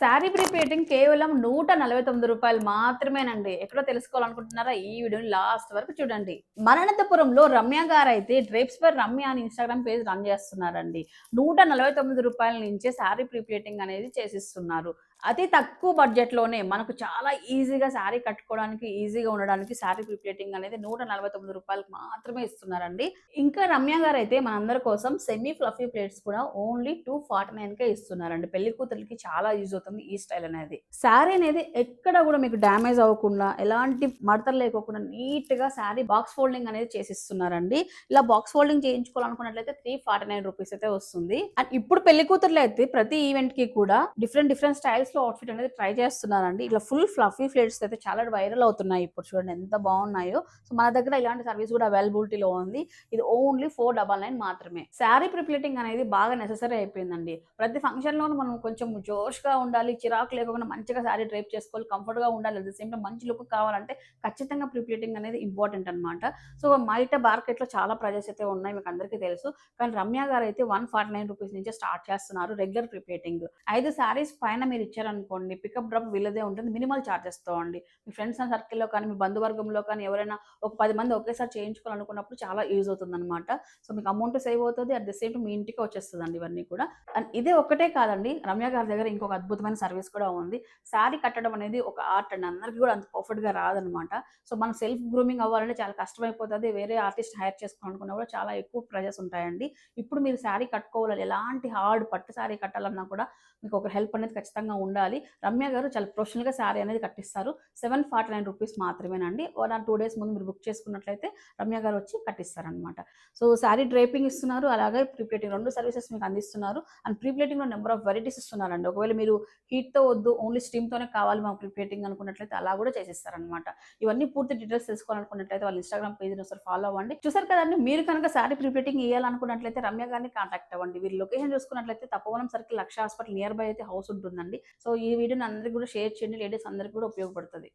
శారీ ప్రీపెయిటింగ్ కేవలం రూ. 149 మాత్రమేనండి. ఎక్కడో తెలుసుకోవాలనుకుంటున్నారా? ఈ వీడియోని లాస్ట్ వరకు చూడండి. మన అనంతపురంలో రమ్య గారైతే డ్రేప్స్ బై రమ్య అని ఇన్‌స్టాగ్రామ్ పేజ్ రన్ చేస్తున్నారండి. రూ. 149 నుంచే శారీ ప్రీప్లీటింగ్ అనేది చేసిస్తున్నారు. అతి తక్కువ బడ్జెట్‌లోనే మనకు చాలా ఈజీగా శారీ కట్టుకోవడానికి, ఈజీగా ఉండడానికి శారీ ప్రీప్లీటింగ్ అనేది రూ. 149 మాత్రమే ఇస్తున్నారండి. ఇంకా రమ్య గారైతే మనందరి కోసం సెమీ ఫ్లఫీ ప్లేట్స్ కూడా ఓన్లీ 249కే ఇస్తున్నారండి. పెళ్లి కూతురికి చాలా యూజ్ అవుతుంది ఈ స్టైల్ అనేది. శారీ అనేది ఎక్కడ కూడా మీకు డ్యామేజ్ అవ్వకుండా, ఎలాంటి మడతలు లేకోకుండా నీట్‌గా శారీ బాక్స్ ఫోల్డింగ్ అనేది చేసిస్తున్నారండి. ఇలా బాక్స్ ఫోల్డింగ్ చేయించుకోవాలనుకున్నట్లయితే రూ. 349 అయితే వస్తుంది. అండ్ ఇప్పుడు పెళ్లి కూతుర్లు అయితే ప్రతి ఈవెంట్‌కి కూడా డిఫరెంట్ స్టైల్స్‌లో అవుట్‌ఫిట్ అనేది ట్రై చేస్తున్నారండి. ఇట్లా ఫుల్ ఫ్లఫీ ప్లేట్స్ అయితే చాలా వైరల్ అవుతున్నాయి ఇప్పుడు చూడండి ఎంత బాగున్నాయో. సో మన దగ్గర ఇలాంటి సర్వీస్ కూడా అవైలబిలిటీలో ఉంది. ఇది ఓన్లీ 499 మాత్రమే. శారీ ప్రిప్లీటింగ్ అనేది బాగా నెసెసరీ అయిపోయిందండి. ప్రతి ఫంక్షన్‌లోనూ మనం కొంచెం జోష్‌గా ఉండాలి, చిరాకు లేకుండా మంచిగా శారీ డ్రైప్ చేసుకోవాలి, కంఫర్ట్‌గా ఉండాలి. అట్ ద సేమ్ టైమ్ మంచి లుక్ కావాలంటే ఖచ్చితంగా ప్రిప్లీటింగ్ అనేది ఇంపార్టెంట్ అన్నమాట. సో బయట మార్కెట్‌లో చాలా ప్రైజెస్ అయితే ఉన్నాయి మీకు అందరికీ తెలుసు. కానీ రమ్య గారైతే రూ. 149 నుంచే స్టార్ట్ చేస్తున్నారు రెగ్యులర్ ప్రిప్లీటింగ్. 5 శారీస్ పైన మీరు ఇచ్చారనుకోండి పికప్ డ్రాప్ వీళ్ళదే ఉంటుంది. మినిమల్ చార్జెస్‌తో అండి. మీ ఫ్రెండ్స్ అండ్ సర్కిల్‌లో కానీ, మీ బంధువర్గంలో కానీ ఎవరైనా ఒక 10 మంది ఒకేసారి చేయించుకోవాలనుకున్నప్పుడు చాలా యూజ్ అవుతుందన్నమాట. సో మీకు అమౌంట్ సేవ్ అవుతది. అట్ ద సేమ్ టైమ్ మీ ఇంటికే వచ్చేస్తదండి ఇవన్నీ కూడా. అండ్ ఇదే ఒక్కటే కాదండి. రమ్య గారి దగ్గర ఇంకొక అద్భుతమైన సర్వీస్ కూడా ఉంది. శారీ కట్టడం అనేది ఒక ఆర్ట్ అండి. అందరికి కూడా అంత పర్ఫెక్ట్‌గా రాదనమాట. సో మనం సెల్ఫ్ గ్రూమింగ్ అవ్వాలంటే చాలా కష్టమైపోతది. వేరే ఆర్టిస్ట్ హైర్ చేసుకోవాలనుకున్నా కూడా చాలా ఎక్కువ ప్రైజెస్ ఉంటాయండి. ఇప్పుడు మీరు శారీ కట్టుకోవాలి ఎలాంటి హార్డ్ పట్టు శారీ కట్టాలన్నా కూడా మీకు ఒక హెల్ప్ అనేది ఖచ్చితంగా ఉండాలి. రమ్య గారు చాలా ప్రొఫెషనల్‌గా శారీ అనేది కట్టిస్తారు. రూ. 749 మాత్రమేనండి. 1 ఆర్ 2 డేస్ ముందు మీరు బుక్ చేసుకున్నట్లయితే రమ్య గారు వచ్చి కట్టిస్తారనమాట. సో శారీ డ్రేపింగ్ ఇస్తున్నారు. అలాగే ప్రీప్లీటింగ్ 2 సర్వీసెస్ మీకు అందిస్తున్నారు. అండ్ ప్రీప్లీటింగ్‌లో నంబర్ ఆఫ్ వెరైటీస్ ఇస్తున్నారండి. ఒకవేళ మీరు హీట్‌తో వద్దు ఓన్లీ స్టీమ్‌తోనే కావాలి మాకు ప్రీప్లీటింగ్ అనుకున్నట్లయితే అలా కూడా చేసిస్తారనమాట. ఇవన్నీ పూర్తి డీటెయిల్స్ తెలుసుకోవాలనుకున్నట్లయితే వాళ్ళ ఇన్‌స్టాగ్రామ్ పేజ్‌ని ఒకసారి ఫాలో అవ్వండి. చూసారు కదండీ! మీరు కనుక శారీ ప్రీప్లీటింగ్ ఇయ్యాలనుకున్నట్లయితే రమ్య గారిని కాంటాక్ట్ అవ్వండి. వీరి లొకేషన్ చూసుకున్నట్లయితే Tapovanam circle Laksha hospital near by అయితే హౌస్ ఉంటుందండి. సో ఈ వీడియోని అందరికి కూడా షేర్ చేయండి. లేడీస్ అందరికి కూడా ఉపయోగపడుతది.